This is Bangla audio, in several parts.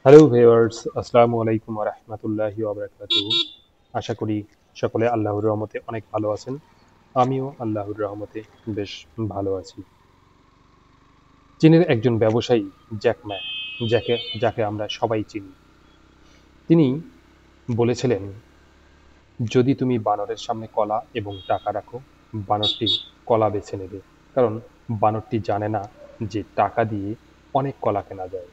হ্যালো ভিউয়ার্স, আসসালামু আলাইকুম ওয়া রাহমাতুল্লাহি ওয়া বারাকাতুহু। আশা করি সকলে আল্লাহর রহমতে অনেক ভালো আছেন। আমিও আল্লাহর রহমতে বেশ ভালো আছি। চীনের একজন ব্যবসায়ী জ্যাক মা, যাকে যাকে আমরা সবাই চিনি, তিনি বলেছিলেন, যদি তুমি বানরের সামনে কলা এবং টাকা রাখো, বানরটি কলা বেছে নেবে, কারণ বানরটি জানে না যে টাকা দিয়ে অনেক কলা কেনা যায়।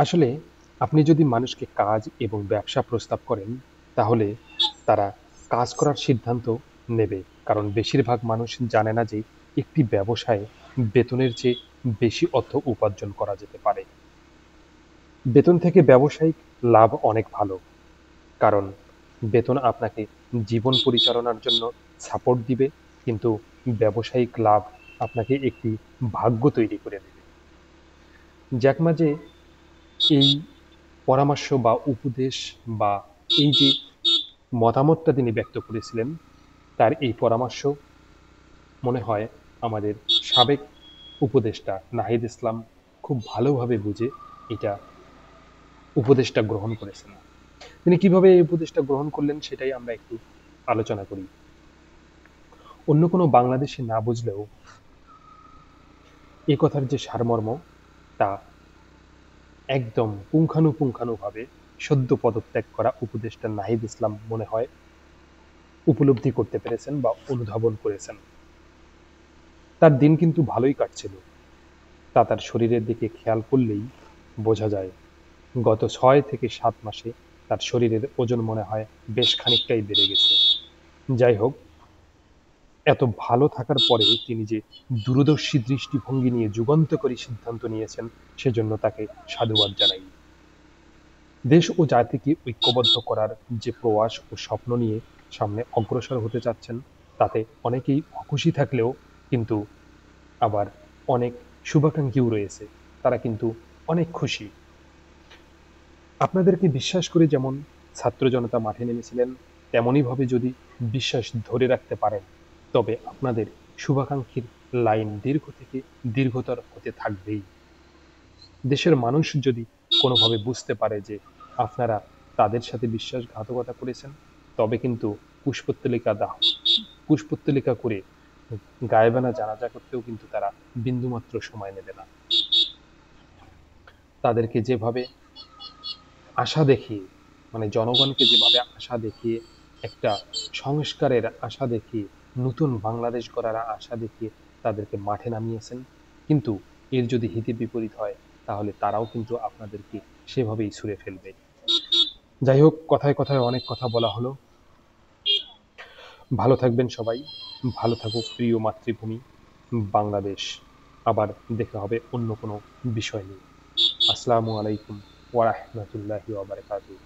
আসলে আপনি যদি মানুষকে কাজ এবং ব্যবসা প্রস্তাব করেন, তাহলে তারা কাজ করার সিদ্ধান্ত নেবে, কারণ বেশিরভাগ মানুষ জানে না যে একটি ব্যবসায় বেতনের চেয়ে বেশি অর্থ উপার্জন করা যেতে পারে। বেতন থেকে ব্যবসায়িক লাভ অনেক ভালো, কারণ বেতন আপনাকে জীবন পরিচালনার জন্য সাপোর্ট দিবে, কিন্তু ব্যবসায়িক লাভ আপনাকে একটি ভাগ্য তৈরি করে দেবে। জ্যাকমা যে এই পরামর্শ বা উপদেশ বা এই যে মতামতটা তিনি ব্যক্ত করেছিলেন, তার এই পরামর্শ মনে হয় আমাদের সাবেক উপদেষ্টা নাহিদ ইসলাম খুব ভালোভাবে বুঝে এটা উপদেশটা গ্রহণ করেছেন। তিনি কিভাবে এই উপদেশটা গ্রহণ করলেন সেটাই আমরা একটু আলোচনা করি। অন্য কোনো বাংলাদেশি না বুঝলেও এই কথার যে সারমর্ম, তা একদম পুঙ্খানুপুঙ্খানুভাবে সদ্য পদত্যাগ করা উপদেষ্টা নাহিদ ইসলাম মনে হয় উপলব্ধি করতে পেরেছেন বা অনুধাবন করেছেন। তার দিন কিন্তু ভালোই কাটছিল, তা তার শরীরের দিকে খেয়াল করলেই বোঝা যায়। গত 6 থেকে 7 মাসে তার শরীরের ওজন মনে হয় বেশ খানিকটাই বেড়ে গেছে। যাই হোক, এত ভালো থাকার পরেও তিনি যে দূরদর্শী দৃষ্টিভঙ্গি নিয়ে যুগান্তকারী সিদ্ধান্ত নিয়েছেন, সেজন্য তাকে সাধুবাদ জানাই। দেশ ও জাতিকে ঐক্যবদ্ধ করার যে প্রয়াস ও স্বপ্ন নিয়ে সামনে অগ্রসর হতে চাচ্ছেন, তাতে অনেকেই অখুশি থাকলেও কিন্তু আবার অনেক শুভাকাঙ্ক্ষীও রয়েছে, তারা কিন্তু অনেক খুশি। আপনাদেরকে বিশ্বাস করে যেমন ছাত্র জনতা মাঠে নেমেছিলেন, তেমনইভাবে যদি বিশ্বাস ধরে রাখতে পারেন, তবে আপনাদের শুভাকাঙ্ক্ষীর লাইন দীর্ঘ থেকে দীর্ঘতর হতে থাকবেই। দেশের মানুষ যদি কোনোভাবে বুঝতে পারে যে আপনারা তাদের সাথে বিশ্বাসঘাতকতা করেছেন, তবে কিন্তু পুষ্পোত্তলিকা দাহ পুষ্পোত্তলিকা করে গায়েবানা জানাজা করতেও কিন্তু তারা বিন্দুমাত্র সময় নেবে না। তাদেরকে যেভাবে আশা দেখিয়ে, মানে জনগণকে যেভাবে আশা দেখিয়ে, একটা সংস্কারের আশা দেখিয়ে, নতুন বাংলাদেশ গড়ার আশা দেখিয়ে তাদেরকে মাঠে নামিয়েছেন, কিন্তু এর যদি হিতে বিপরীত হয়, তাহলে তারাও কিন্তু আপনাদেরকে সেভাবেই ছুঁড়ে ফেলবে। যাই হোক, কথায় কথায় অনেক কথা বলা হলো। ভালো থাকবেন সবাই। ভালো থাকুক প্রিয় মাতৃভূমি বাংলাদেশ। আবার দেখা হবে অন্য কোনো বিষয় নিয়ে। আসসালামু আলাইকুম ওয়া রাহমাতুল্লাহি ওয়া বারাকাতুহু।